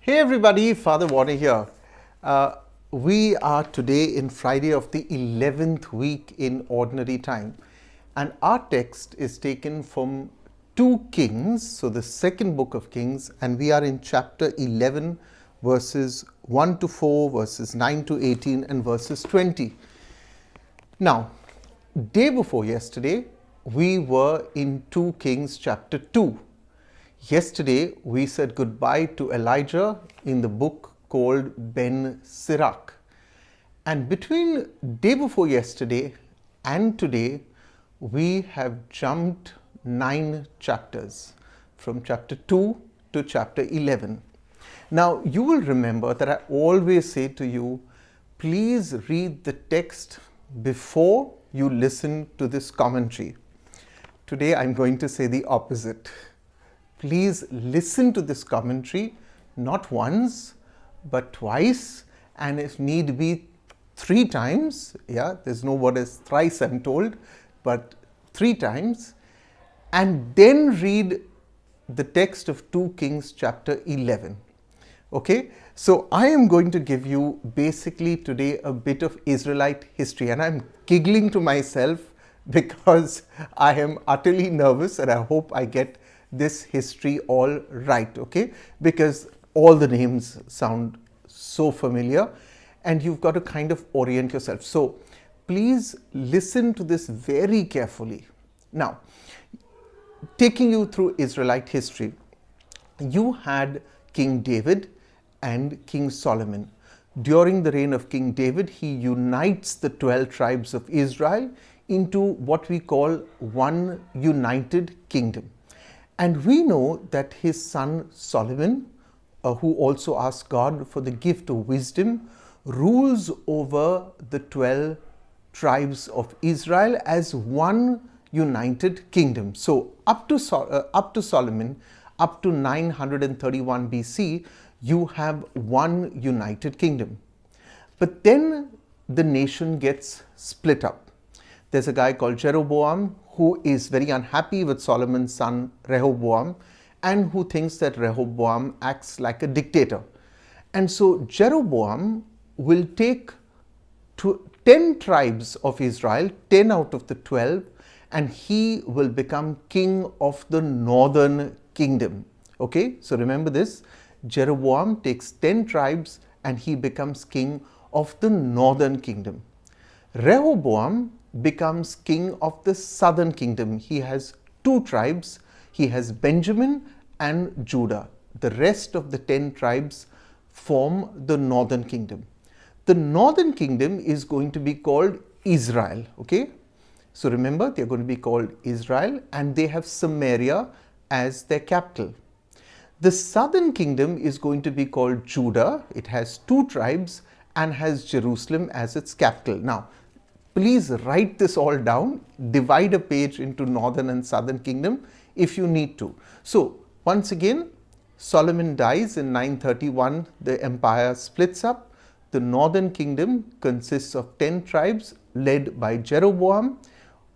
Hey everybody, Father Warner here. We are today in Friday of the 11th week in Ordinary Time, and our text is taken from 2 Kings, so the second book of Kings, and we are in chapter 11, verses 1 to 4, verses 9 to 18, and verses 20. Now, day before yesterday, we were in 2 Kings chapter 2. Yesterday, we said goodbye to Elijah in the book called Ben Sirach. And between day before yesterday and today, we have jumped 9 chapters from chapter 2 to chapter 11. Now, you will remember that I always say to you, please read the text before you listen to this commentary. Today, I'm going to say the opposite. Please listen to this commentary not once but twice, and if need be 3 times. There's no word as thrice, I'm told, but 3 times, and then read the text of 2 Kings chapter 11. Okay, so I am going to give you basically today a bit of Israelite history, and I'm giggling to myself because I am utterly nervous, and I hope I get this history all right, okay? Because all the names sound so familiar and you've got to kind of orient yourself. So please listen to this very carefully. Now, taking you through Israelite history, you had King David and King Solomon. During the reign of King David, he unites the 12 tribes of Israel into what we call one united kingdom. And we know that his son Solomon, who also asked God for the gift of wisdom, rules over the 12 tribes of Israel as one united kingdom. So up to Solomon, up to 931 BC, you have one united kingdom. But then the nation gets split up. There's a guy called Jeroboam who is very unhappy with Solomon's son Rehoboam and who thinks that Rehoboam acts like a dictator. And so Jeroboam will take 10 tribes of Israel, 10 out of the 12, and he will become king of the northern kingdom. Okay, so remember this, Jeroboam takes 10 tribes and he becomes king of the northern kingdom. Rehoboam becomes king of the southern kingdom. He has 2 tribes. He has Benjamin and Judah. The rest of the 10 tribes form the northern kingdom. The northern kingdom is going to be called Israel. Okay, so remember, they're going to be called Israel, and they have Samaria as their capital. The southern kingdom is going to be called Judah. It has 2 tribes and has Jerusalem as its capital. Now, please write this all down, divide a page into northern and southern kingdom if you need to. So once again, Solomon dies in 931, the empire splits up. The northern kingdom consists of 10 tribes led by Jeroboam.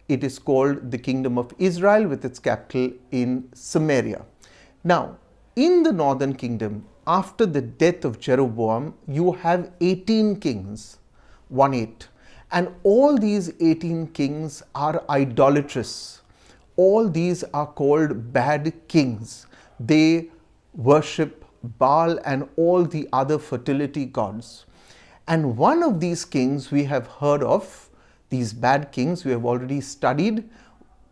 It is called the kingdom of Israel with its capital in Samaria. Now, in the northern kingdom, after the death of Jeroboam, you have 18 kings, 1-8. And all these 18 kings are idolatrous. All these are called bad kings. They worship Baal and all the other fertility gods. And one of these kings we have heard of, these bad kings we have already studied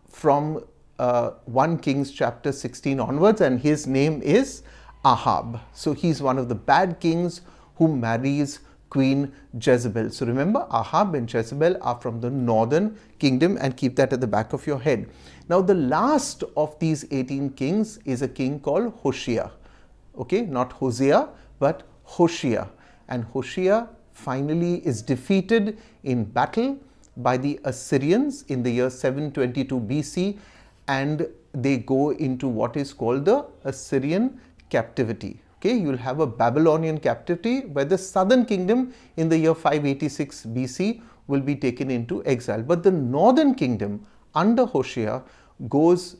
from 1 Kings chapter 16 onwards, and his name is Ahab. So he's one of the bad kings who marries Queen Jezebel. So remember, Ahab and Jezebel are from the northern kingdom, and keep that at the back of your head. Now, the last of these 18 kings is a king called Hoshea. Okay, not Hosea, but Hoshea. And Hoshea finally is defeated in battle by the Assyrians in the year 722 BC, and they go into what is called the Assyrian captivity. Okay, you'll have a Babylonian captivity where the southern kingdom in the year 586 BC will be taken into exile. But the northern kingdom under Hoshea goes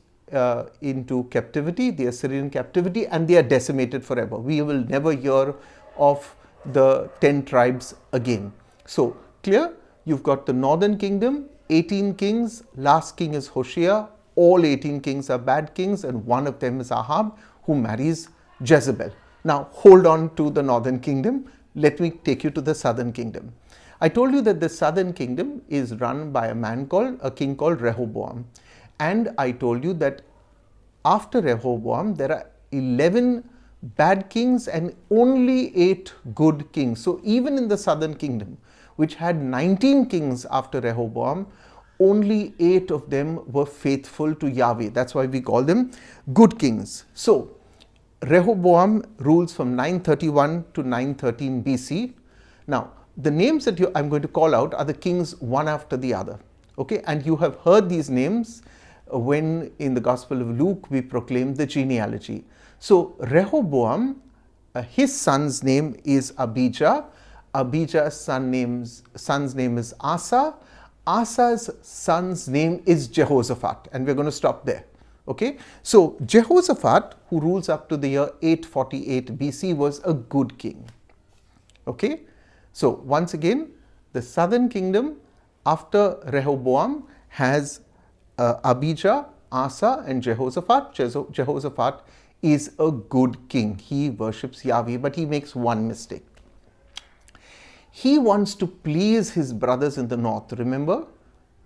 into captivity, the Assyrian captivity, and they are decimated forever. We will never hear of the 10 tribes again. So clear? You've got the northern kingdom, 18 kings, last king is Hoshea, all 18 kings are bad kings, and one of them is Ahab, who marries Jezebel. Now hold on to the northern kingdom. Let me take you to the southern kingdom. I told you that the southern kingdom is run by a king called Rehoboam. And I told you that after Rehoboam, there are 11 bad kings and only 8 good kings. So even in the southern kingdom, which had 19 kings after Rehoboam, only 8 of them were faithful to Yahweh. That's why we call them good kings. So Rehoboam rules from 931 to 913 BC. Now, the names that I'm going to call out are the kings one after the other. Okay, and you have heard these names when in the Gospel of Luke we proclaim the genealogy. So Rehoboam, his son's name is Abijah. Abijah's son's name is Asa. Asa's son's name is Jehoshaphat, and we're going to stop there. Okay, so Jehoshaphat, who rules up to the year 848 BC, was a good king. Okay, so once again, the southern kingdom after Rehoboam has Abijah, Asa, and Jehoshaphat. Jehoshaphat is a good king. He worships Yahweh, but he makes one mistake. He wants to please his brothers in the north. Remember,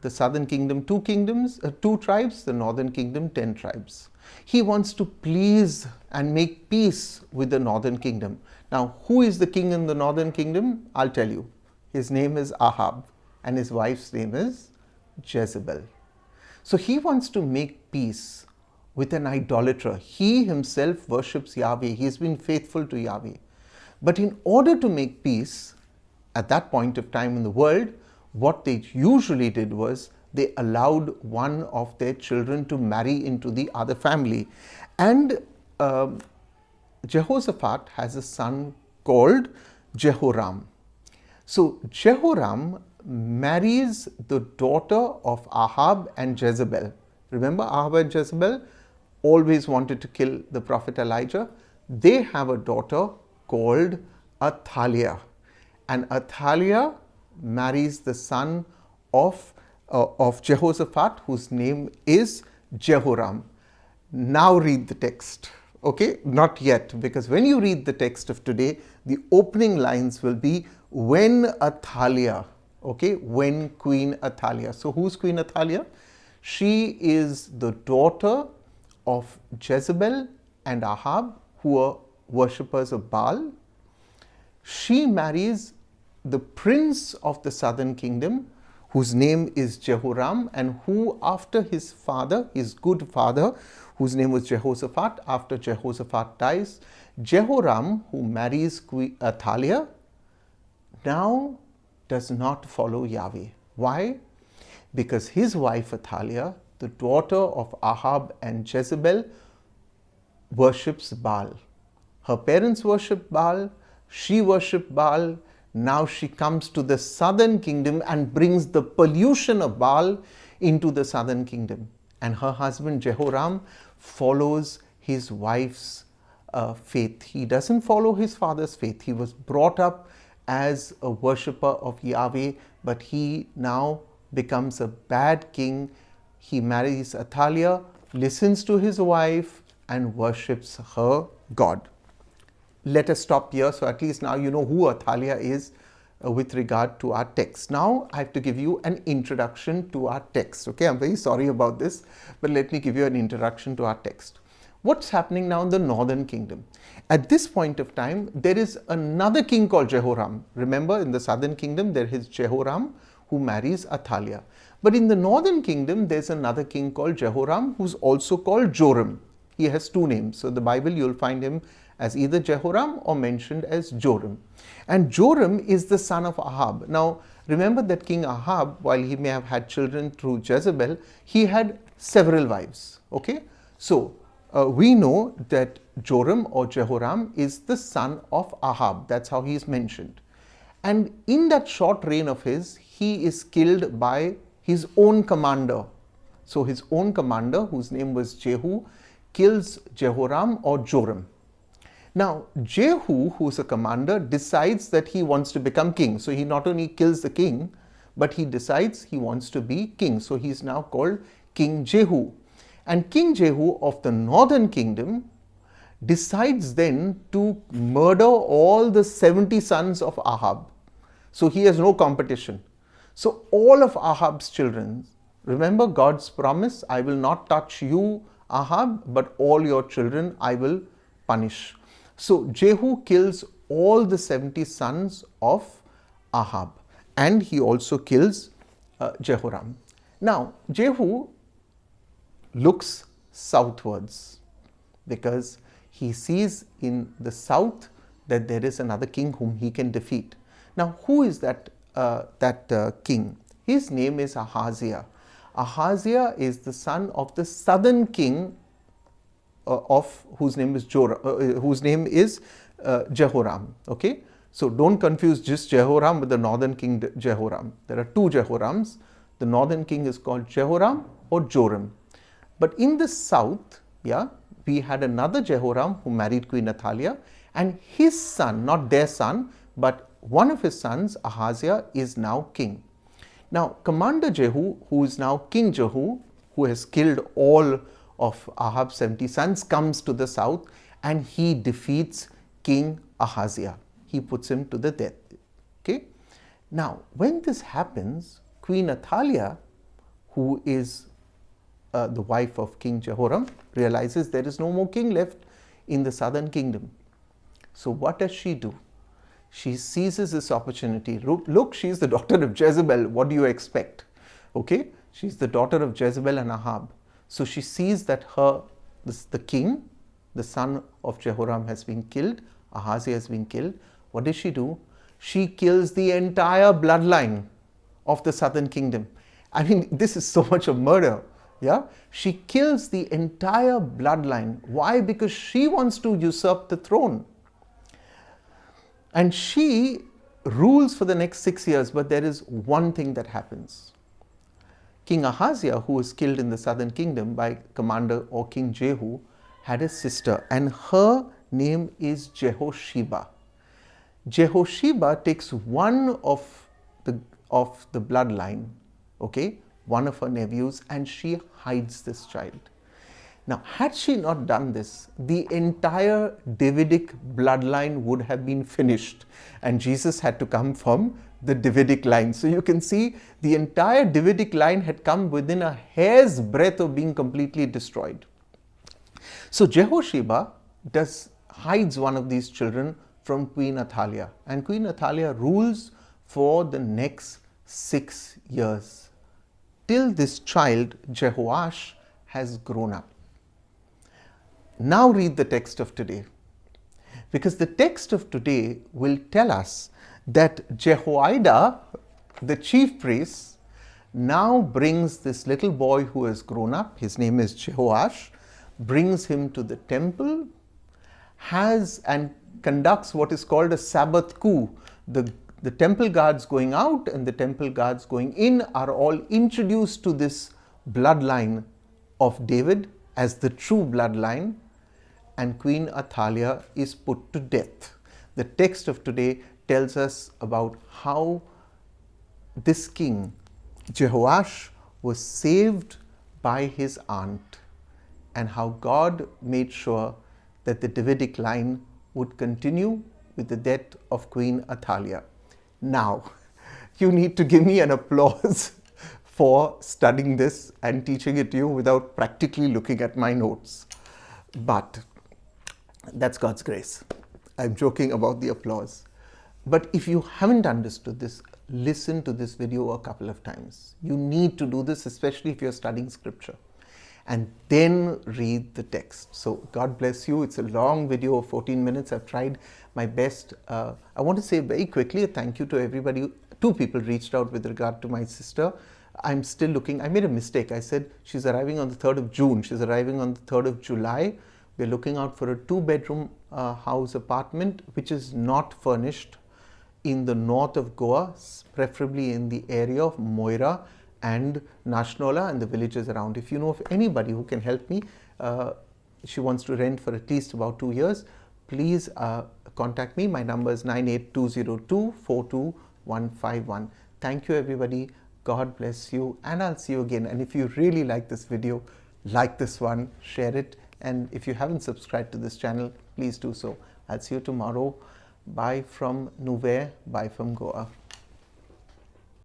the southern kingdom, 2 tribes, the northern kingdom, 10 tribes. He wants to please and make peace with the northern kingdom. Now, who is the king in the northern kingdom? I'll tell you. His name is Ahab, and his wife's name is Jezebel. So he wants to make peace with an idolater. He himself worships Yahweh. He's been faithful to Yahweh. But in order to make peace, at that point of time in the world, what they usually did was they allowed one of their children to marry into the other family. And Jehoshaphat has a son called Jehoram. So Jehoram marries the daughter of Ahab and Jezebel. Remember, Ahab and Jezebel always wanted to kill the prophet Elijah. They have a daughter called Athaliah. And Athaliah marries the son of Jehoshaphat, whose name is Jehoram. Now read the text. Okay, not yet, because when you read the text of today, the opening lines will be when Athaliah. Okay, when Queen Athaliah. So who's Queen Athaliah? She is the daughter of Jezebel and Ahab, who are worshippers of Baal. She marries the prince of the southern kingdom, whose name is Jehoram, and who after his father, his good father, whose name was Jehoshaphat, after Jehoshaphat dies, Jehoram, who marries Athaliah, now does not follow Yahweh. Why? Because his wife Athaliah, the daughter of Ahab and Jezebel, worships Baal. Her parents worship Baal, she worshipped Baal. Now she comes to the southern kingdom and brings the pollution of Baal into the southern kingdom. And her husband Jehoram follows his wife's faith. He doesn't follow his father's faith. He was brought up as a worshipper of Yahweh, but he now becomes a bad king. He marries Athaliah, listens to his wife, and worships her God. Let us stop here, so at least now you know who Athaliah is with regard to our text. Now I have to give you an introduction to our text. Okay, I'm very sorry about this, but let me give you an introduction to our text. What's happening now in the northern kingdom? At this point of time, there is another king called Jehoram. Remember, in the southern kingdom, there is Jehoram who marries Athaliah. But in the northern kingdom, there's another king called Jehoram who's also called Joram. He has 2 names. So the Bible, you'll find him as either Jehoram or mentioned as Joram. And Joram is the son of Ahab. Now, remember that King Ahab, while he may have had children through Jezebel, he had several wives. Okay, so we know that Joram or Jehoram is the son of Ahab. That's how he is mentioned. And in that short reign of his, he is killed by his own commander. So his own commander, whose name was Jehu, kills Jehoram or Joram. Now, Jehu, who's a commander, decides that he wants to become king. So he not only kills the king, but he decides he wants to be king. So he's now called King Jehu. And King Jehu of the northern kingdom decides then to murder all the 70 sons of Ahab. So he has no competition. So all of Ahab's children, remember God's promise, I will not touch you, Ahab, but all your children I will punish. So Jehu kills all the 70 sons of Ahab, and he also kills Jehoram. Now Jehu looks southwards because he sees in the south that there is another king whom he can defeat. Now who is that king? His name is Ahaziah. Ahaziah is the son of the southern king whose name is Jehoram. Okay, so don't confuse just Jehoram with the northern king Jehoram. There are two Jehorams. The northern king is called Jehoram or Joram. But in the south, we had another Jehoram who married Queen Athaliah, and his son, not their son, but one of his sons, Ahaziah, is now king. Now, Commander Jehu, who is now King Jehu, who has killed all of Ahab's 70 sons, comes to the south and he defeats King Ahaziah. He puts him to the death. Okay. Now, when this happens, Queen Athaliah, who is the wife of King Jehoram, realizes there is no more king left in the southern kingdom. So what does she do? She seizes this opportunity. Look, she's the daughter of Jezebel. What do you expect? Okay, she's the daughter of Jezebel and Ahab. So she sees that the king, the son of Jehoram, has been killed. Ahaziah has been killed. What does she do? She kills the entire bloodline of the southern kingdom. I mean, this is so much of murder. Yeah, she kills the entire bloodline. Why? Because she wants to usurp the throne. And she rules for the next 6 years, but there is one thing that happens. King Ahaziah, who was killed in the southern kingdom by commander or King Jehu, had a sister, and her name is Jehosheba. Jehosheba takes one of the bloodline, okay, one of her nephews, and she hides this child. Now, had she not done this, the entire Davidic bloodline would have been finished, and Jesus had to come from the Davidic line. So you can see the entire Davidic line had come within a hair's breadth of being completely destroyed. So Jehosheba hides one of these children from Queen Athaliah, and Queen Athaliah rules for the next 6 years till this child Jehoash has grown up. Now read the text of today, because the text of today will tell us that Jehoiada, the chief priest, now brings this little boy who has grown up, his name is Jehoash, brings him to the temple, and conducts what is called a Sabbath coup. The temple guards going out and the temple guards going in are all introduced to this bloodline of David as the true bloodline, and Queen Athaliah is put to death. The text of today tells us about how this king, Jehoash, was saved by his aunt, and how God made sure that the Davidic line would continue with the death of Queen Athaliah. Now, you need to give me an applause for studying this and teaching it to you without practically looking at my notes. But that's God's grace. I'm joking about the applause. But if you haven't understood this, listen to this video a couple of times. You need to do this, especially if you're studying scripture. And then read the text. So God bless you. It's a long video of 14 minutes. I've tried my best. I want to say very quickly a thank you to everybody. 2 people reached out with regard to my sister. I'm still looking. I made a mistake. I said she's arriving on the 3rd of June. She's arriving on the 3rd of July. We're looking out for a 2-bedroom house apartment, which is not furnished, in the north of Goa, preferably in the area of Moira and Nashnola and the villages around. If you know of anybody who can help me, she wants to rent for at least about 2 years, please contact me. My number is 9820242151. Thank you everybody. God bless you, and I'll see you again. And if you really like this video, like this one, share it. And if you haven't subscribed to this channel, please do so. I'll see you tomorrow. Bye from Nuvere. Bye from Goa.